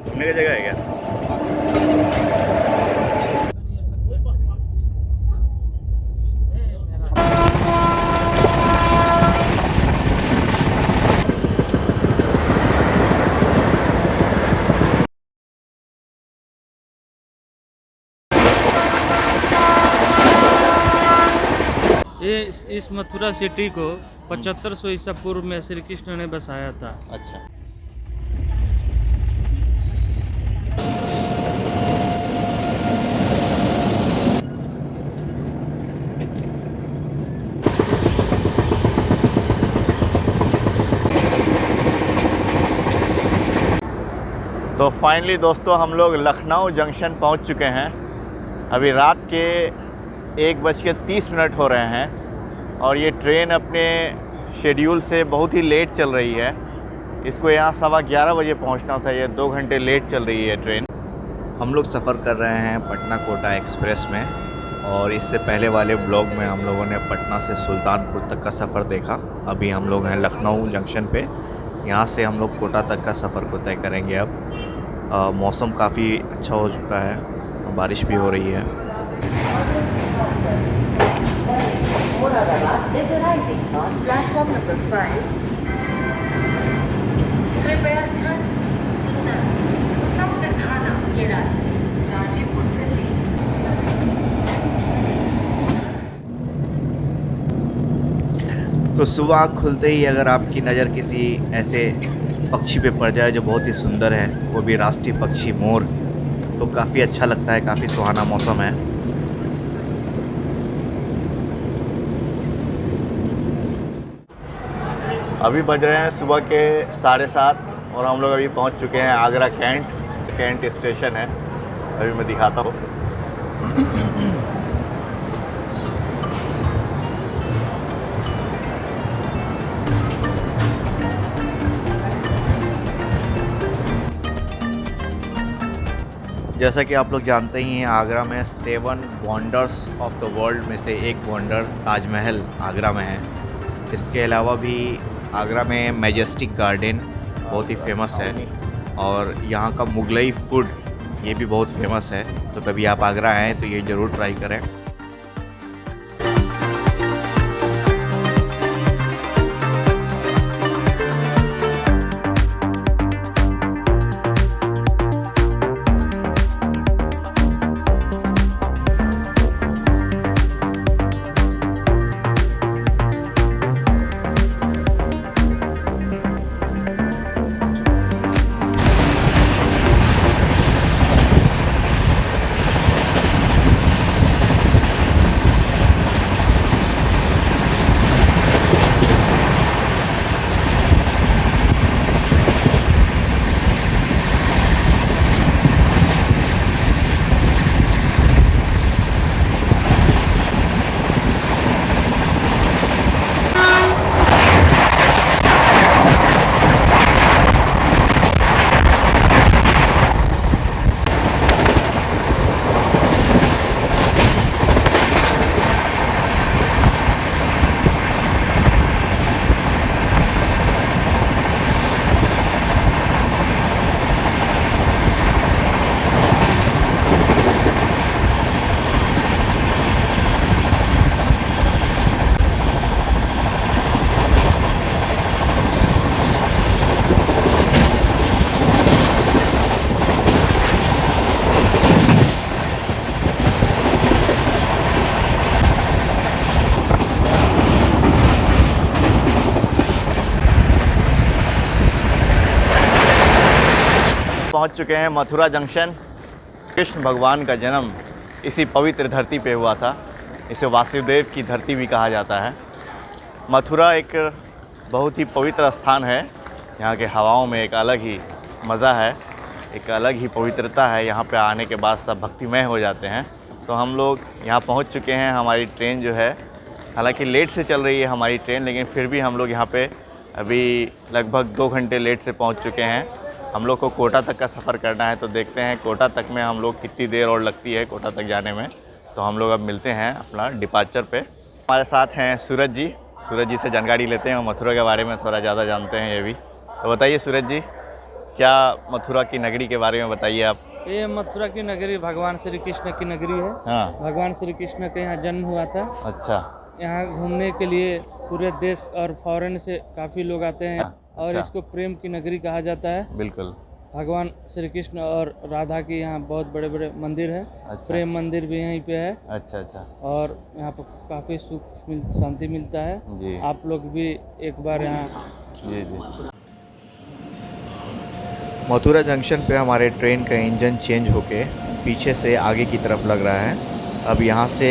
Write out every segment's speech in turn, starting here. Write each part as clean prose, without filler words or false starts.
घूमने की जगह है क्या? ये इस मथुरा सिटी को 7500 ईसा पूर्व में श्री कृष्ण ने बसाया था। अच्छा। तो फाइनली दोस्तों हम लोग लखनऊ जंक्शन पहुंच चुके हैं। अभी रात के 1:30 हो रहे हैं और ये ट्रेन अपने शेड्यूल से बहुत ही लेट चल रही है। इसको यहाँ 11:15 बजे पहुँचना था, ये 2 घंटे लेट चल रही है ट्रेन। हम लोग सफ़र कर रहे हैं पटना कोटा एक्सप्रेस में और इससे पहले वाले ब्लॉग में हम लोगों ने पटना से सुल्तानपुर तक का सफ़र देखा। अभी हम लोग हैं लखनऊ जंक्शन पे, यहाँ से हम लोग कोटा तक का सफ़र को तय करेंगे। अब मौसम काफ़ी अच्छा हो चुका है, बारिश भी हो रही है। कृपया ध्यान ये रास्ते गाजीपुर दिल्ली। तो सुबह आँख खुलते ही अगर आपकी नज़र किसी ऐसे पक्षी पे पड़ जाए जो बहुत ही सुंदर है, वो भी राष्ट्रीय पक्षी मोर, तो काफ़ी अच्छा लगता है, काफ़ी सुहाना मौसम है। अभी बज रहे हैं सुबह के 7:30 और हम लोग अभी पहुंच चुके हैं आगरा कैंट स्टेशन है। अभी मैं दिखाता हूँ। जैसा कि आप लोग जानते ही हैं, आगरा में 7 वंडर्स ऑफ द वर्ल्ड में से एक वंडर ताजमहल आगरा में है। इसके अलावा भी आगरा में मैजेस्टिक गार्डन बहुत ही फेमस है और यहाँ का मुगलई फूड ये भी बहुत फेमस है। तो कभी आप आगरा आएँ तो ये ज़रूर ट्राई करें। पहुंच चुके हैं मथुरा जंक्शन। कृष्ण भगवान का जन्म इसी पवित्र धरती पे हुआ था। इसे वासुदेव की धरती भी कहा जाता है। मथुरा एक बहुत ही पवित्र स्थान है। यहाँ के हवाओं में एक अलग ही मज़ा है, एक अलग ही पवित्रता है। यहाँ पे आने के बाद सब भक्तिमय हो जाते हैं। तो हम लोग यहाँ पहुँच चुके हैं। हमारी ट्रेन जो है, हालांकि लेट से चल रही है हमारी ट्रेन, लेकिन फिर भी हम लोग यहाँ पे अभी लगभग 2 घंटे लेट से पहुँच चुके हैं। हम लोग को कोटा तक का सफ़र करना है, तो देखते हैं कोटा तक में हम लोग कितनी देर और लगती है कोटा तक जाने में। तो हम लोग अब मिलते हैं अपना डिपार्चर पे। हमारे साथ हैं सूरज जी। सूरज जी से जानकारी लेते हैं और मथुरा के बारे में थोड़ा ज़्यादा जानते हैं ये भी। तो बताइए सूरज जी, क्या मथुरा की नगरी के बारे में बताइए आप। ये मथुरा की नगरी भगवान श्री कृष्ण की नगरी है। हाँ। भगवान श्री कृष्ण के यहाँ जन्म हुआ था। अच्छा। यहाँ घूमने के लिए पूरे देश और फॉरेन से काफ़ी लोग आते हैं और अच्छा। इसको प्रेम की नगरी कहा जाता है। बिल्कुल। भगवान श्री कृष्ण और राधा की यहाँ बहुत बड़े बड़े मंदिर हैं। अच्छा। प्रेम मंदिर भी यहीं पे है। अच्छा अच्छा। और यहाँ पर काफ़ी सुख शांति मिलता है। जी। आप लोग भी एक बार यहाँ। जी जी। मथुरा जंक्शन पे हमारे ट्रेन का इंजन चेंज होके पीछे से आगे की तरफ लग रहा है। अब यहाँ से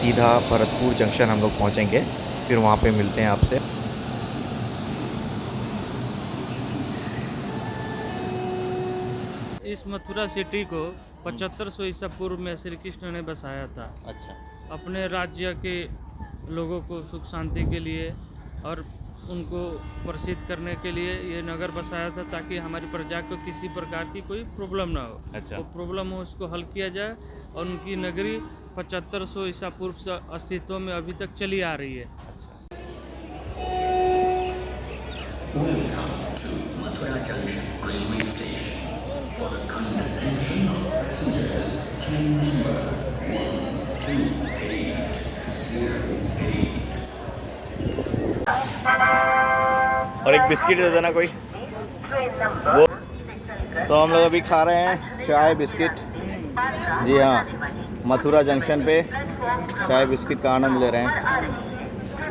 सीधा भरतपुर जंक्शन हम लोग पहुँचेंगे, फिर वहाँ पे मिलते हैं आपसे। इस मथुरा सिटी को 7500 ईसा पूर्व में श्री कृष्ण ने बसाया था। अच्छा। अपने राज्य के लोगों को सुख शांति के लिए और उनको प्रसिद्ध करने के लिए ये नगर बसाया था, ताकि हमारी प्रजा को किसी प्रकार की कोई प्रॉब्लम ना हो। अच्छा। वो प्रॉब्लम हो उसको हल किया जाए, और उनकी नगरी 7500 ईसा पूर्व से अस्तित्व में अभी तक चली आ रही है। Welcome to Mathura Junction Railway Station. For the kind attention of passengers, train number 12808. और एक बिस्किट दे देना कोई। वो तो हम लोग अभी खा रहे हैं चाय बिस्किट। जी हाँ, मथुरा जंक्शन पे चाय बिस्किट का आनंद ले रहे हैं।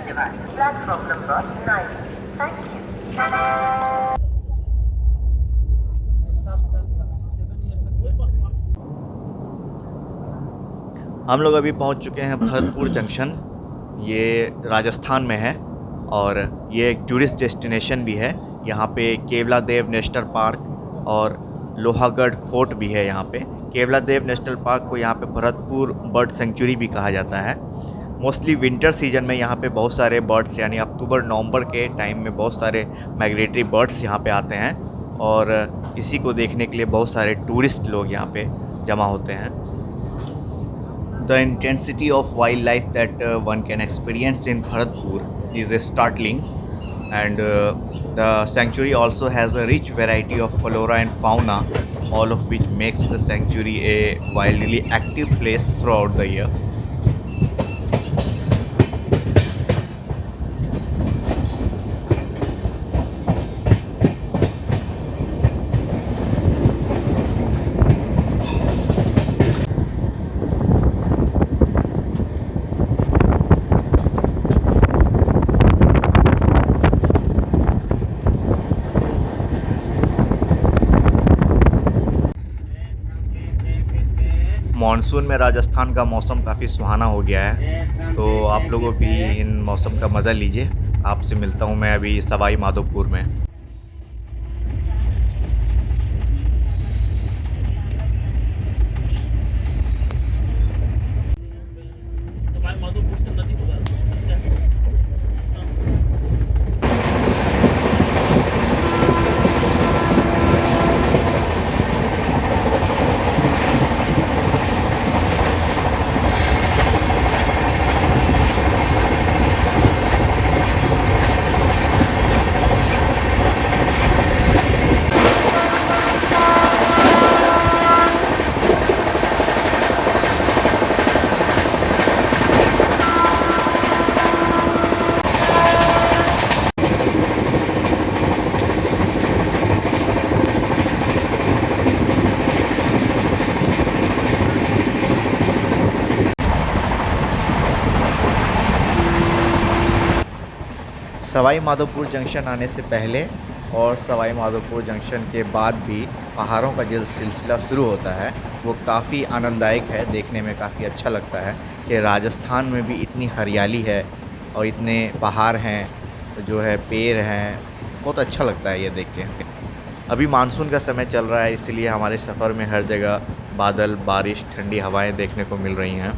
Platform number 9। Thank you. हम लोग अभी पहुंच चुके हैं भरतपुर जंक्शन। ये राजस्थान में है और ये एक टूरिस्ट डेस्टिनेशन भी है। यहाँ पे केवला देव नेशनल पार्क और लोहागढ़ फोर्ट भी है। यहाँ पे केवला देव नेशनल पार्क को यहाँ पे भरतपुर बर्ड सेंचुरी भी कहा जाता है। मोस्टली विंटर सीजन में यहाँ पे बहुत सारे बर्ड्स, यानी अक्टूबर नवंबर के टाइम में बहुत सारे माइग्रेटरी बर्ड्स यहाँ पे आते हैं और इसी को देखने के लिए बहुत सारे टूरिस्ट लोग यहाँ पे जमा होते हैं। The intensity of wildlife that one can experience in Bharatpur is startling, and the sanctuary also has a rich variety of flora and fauna, all of which makes the sanctuary a wildly active place throughout the year. Monsoon में राजस्थान का मौसम काफ़ी सुहाना हो गया है, तो आप लोगों भी इन मौसम का मज़ा लीजिए। आपसे मिलता हूँ मैं अभी सवाई माधोपुर में। सवाई माधोपुर जंक्शन आने से पहले और सवाई माधोपुर जंक्शन के बाद भी पहाड़ों का जो सिलसिला शुरू होता है वो काफ़ी आनंददायक है। देखने में काफ़ी अच्छा लगता है कि राजस्थान में भी इतनी हरियाली है और इतने पहाड़ हैं, जो है पेड़ हैं, बहुत अच्छा लगता है ये देख के। अभी मानसून का समय चल रहा है, इसलिए हमारे सफ़र में हर जगह बादल, बारिश, ठंडी हवाएं देखने को मिल रही हैं।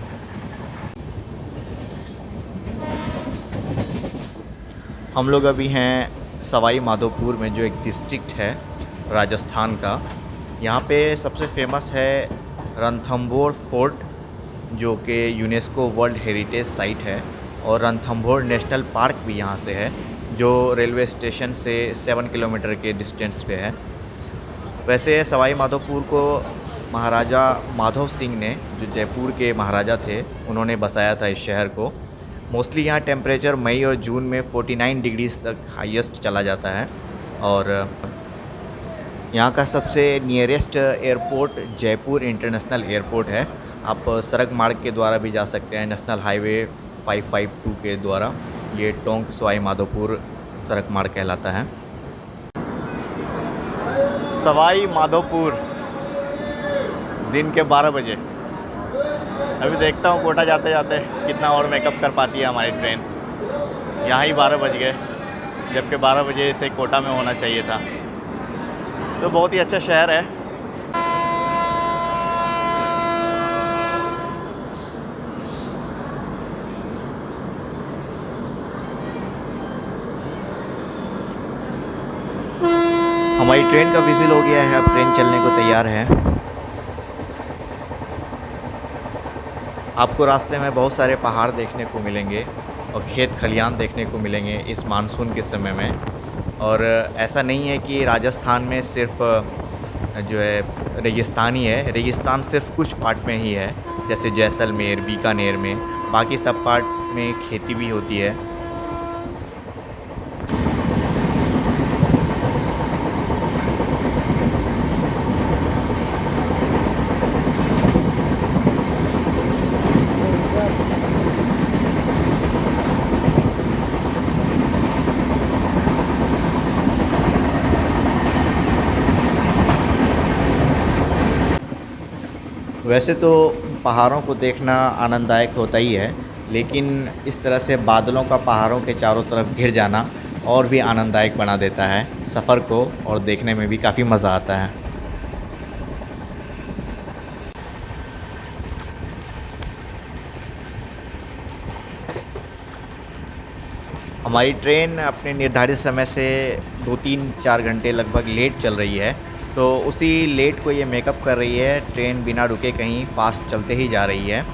हम लोग अभी हैं सवाई माधोपुर में, जो एक डिस्ट्रिक्ट है राजस्थान का। यहाँ पे सबसे फेमस है रणथंभौर फोर्ट, जो कि यूनेस्को वर्ल्ड हेरिटेज साइट है, और रणथंभौर नेशनल पार्क भी यहाँ से है, जो रेलवे स्टेशन से 7 किलोमीटर के डिस्टेंस पे है। वैसे सवाई माधोपुर को महाराजा माधव सिंह ने, जो जयपुर के महाराजा थे, उन्होंने बसाया था इस शहर को। मोस्टली यहाँ टेम्परेचर मई और जून में 49 डिग्रीज तक हाईएस्ट चला जाता है। और यहाँ का सबसे nearest airport Jaipur international airport है। आप सड़क मार्ग के द्वारा भी जा सकते हैं, नेशनल हाईवे 552 के द्वारा। ये टोंक सवाई माधोपुर सड़क मार्ग कहलाता है। सवाई माधोपुर दिन के 12 बजे। अभी देखता हूँ कोटा जाते जाते कितना और मेकअप कर पाती है हमारी ट्रेन। यहाँ ही 12 बज गए, जबकि 12 बजे से कोटा में होना चाहिए था। तो बहुत ही अच्छा शहर है। हमारी ट्रेन का विजिल हो गया है, अब ट्रेन चलने को तैयार है। आपको रास्ते में बहुत सारे पहाड़ देखने को मिलेंगे और खेत खलियान देखने को मिलेंगे इस मानसून के समय में। और ऐसा नहीं है कि राजस्थान में सिर्फ जो है रेगिस्तान ही है। रेगिस्तान सिर्फ कुछ पार्ट में ही है, जैसे जैसलमेर, बीकानेर में। बाकी सब पार्ट में खेती भी होती है। वैसे तो पहाड़ों को देखना आनंददायक होता ही है, लेकिन इस तरह से बादलों का पहाड़ों के चारों तरफ घिर जाना और भी आनंददायक बना देता है सफ़र को, और देखने में भी काफ़ी मज़ा आता है। हमारी ट्रेन अपने निर्धारित समय से 2-3-4 घंटे लगभग लेट चल रही है। तो उसी लेट को ये मेकअप कर रही है। ट्रेन बिना रुके कहीं फास्ट चलते ही जा रही है।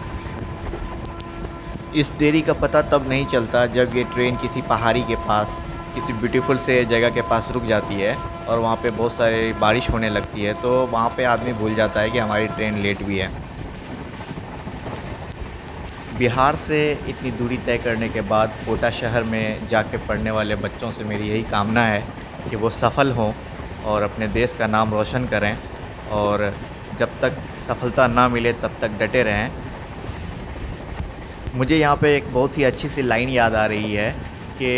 इस देरी का पता तब नहीं चलता जब ये ट्रेन किसी पहाड़ी के पास, किसी ब्यूटीफुल से जगह के पास रुक जाती है और वहाँ पे बहुत सारी बारिश होने लगती है। तो वहाँ पे आदमी भूल जाता है कि हमारी ट्रेन लेट भी है। बिहार से इतनी दूरी तय करने के बाद कोटा शहर में जाके पढ़ने वाले बच्चों से मेरी यही कामना है कि वो सफल हों और अपने देश का नाम रोशन करें, और जब तक सफलता ना मिले तब तक डटे रहें। मुझे यहाँ पे एक बहुत ही अच्छी सी लाइन याद आ रही है कि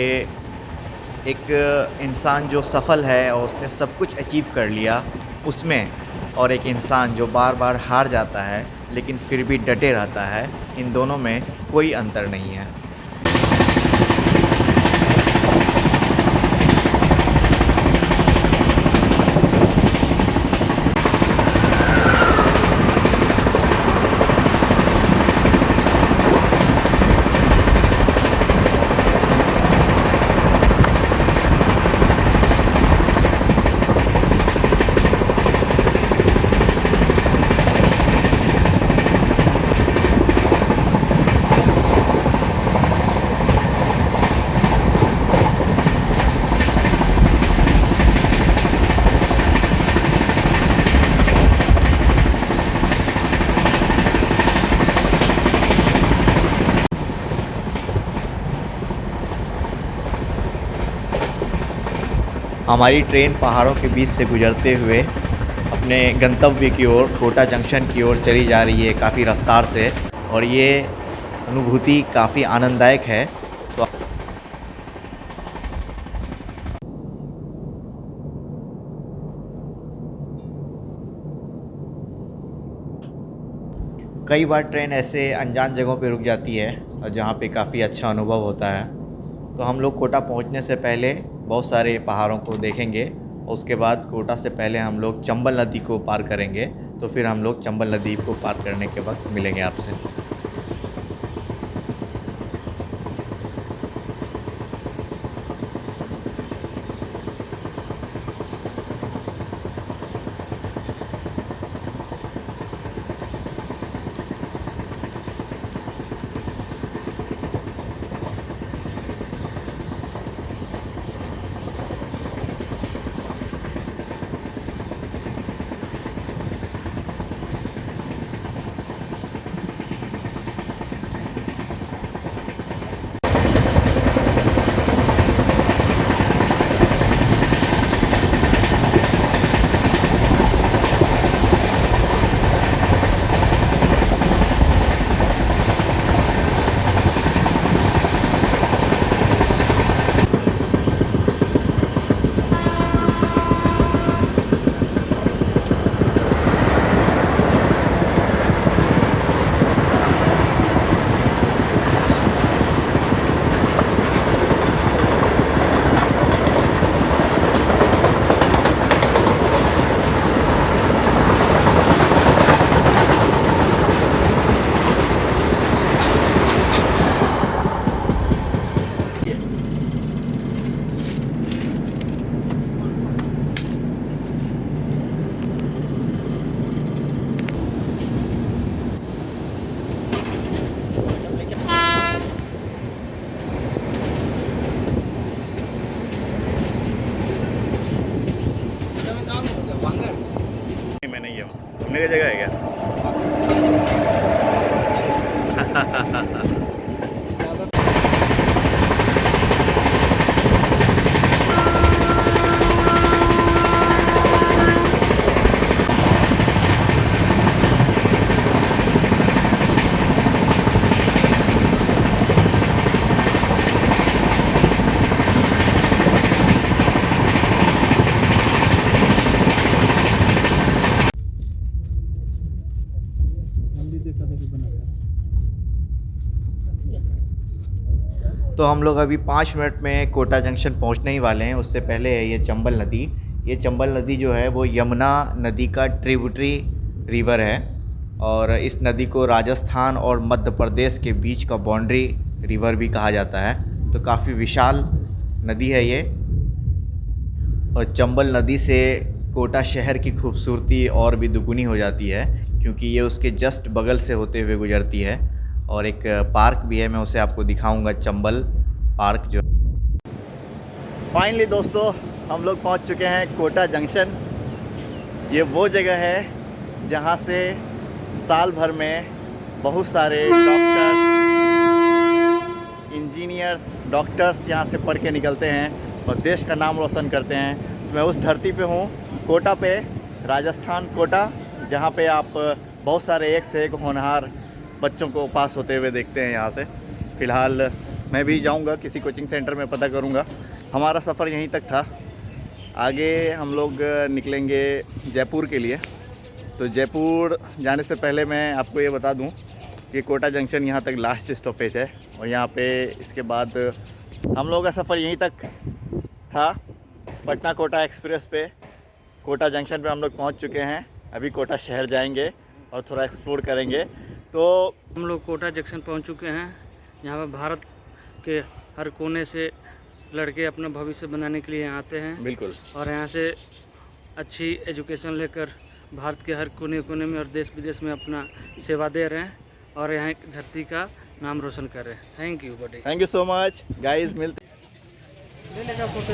एक इंसान जो सफल है और उसने सब कुछ अचीव कर लिया उसमें, और एक इंसान जो बार बार हार जाता है लेकिन फिर भी डटे रहता है, इन दोनों में कोई अंतर नहीं है। हमारी ट्रेन पहाड़ों के बीच से गुजरते हुए अपने गंतव्य की ओर, कोटा जंक्शन की ओर चली जा रही है काफ़ी रफ्तार से, और ये अनुभूति काफ़ी आनंददायक है। तो कई बार ट्रेन ऐसे अनजान जगहों पे रुक जाती है और जहाँ पे काफ़ी अच्छा अनुभव होता है। तो हम लोग कोटा पहुँचने से पहले बहुत सारे पहाड़ों को देखेंगे, और उसके बाद कोटा से पहले हम लोग चंबल नदी को पार करेंगे। तो फिर हम लोग चंबल नदी को पार करने के वक्त मिलेंगे आपसे। घूमने की जगह है क्या? तो हम लोग अभी 5 मिनट में कोटा जंक्शन पहुंचने ही वाले हैं। उससे पहले है ये चंबल नदी। ये चंबल नदी जो है वो यमुना नदी का ट्रिब्यूटरी रिवर है और इस नदी को राजस्थान और मध्य प्रदेश के बीच का बाउंड्री रिवर भी कहा जाता है। तो काफ़ी विशाल नदी है ये और चंबल नदी से कोटा शहर की खूबसूरती और भी दुगुनी हो जाती है क्योंकि ये उसके जस्ट बगल से होते हुए गुजरती है। और एक पार्क भी है, मैं उसे आपको दिखाऊंगा, चंबल पार्क जो। फाइनली दोस्तों हम लोग पहुंच चुके हैं कोटा जंक्शन। ये वो जगह है जहां से साल भर में बहुत सारे डॉक्टर्स, इंजीनियर्स, डॉक्टर्स यहाँ से पढ़ के निकलते हैं और देश का नाम रोशन करते हैं। मैं उस धरती पे हूँ, कोटा पे, राजस्थान कोटा, जहाँ पे आप बहुत सारे एक से एक होनहार बच्चों को पास होते हुए देखते हैं यहाँ से। फ़िलहाल मैं भी जाऊँगा किसी कोचिंग सेंटर में, पता करूँगा। हमारा सफ़र यहीं तक था, आगे हम लोग निकलेंगे जयपुर के लिए। तो जयपुर जाने से पहले मैं आपको ये बता दूँ कि कोटा जंक्शन यहाँ तक लास्ट स्टॉपेज है और यहाँ पे इसके बाद हम लोगों का सफ़र यहीं तक था। पटना कोटा एक्सप्रेस पे कोटा जंक्शन पे हम लोग पहुँच चुके हैं। अभी कोटा शहर जाएंगे और थोड़ा एक्सप्लोर करेंगे। तो हम लोग कोटा जंक्शन पहुंच चुके हैं। यहाँ पर भारत के हर कोने से लड़के अपना भविष्य बनाने के लिए यहाँ आते हैं। बिल्कुल। और यहाँ से अच्छी एजुकेशन लेकर भारत के हर कोने कोने में और देश विदेश में अपना सेवा दे रहे हैं और यहाँ की धरती का नाम रोशन कर रहे हैं। Thank you buddy. Thank you so much guys. मिलते ले लेगा फोटो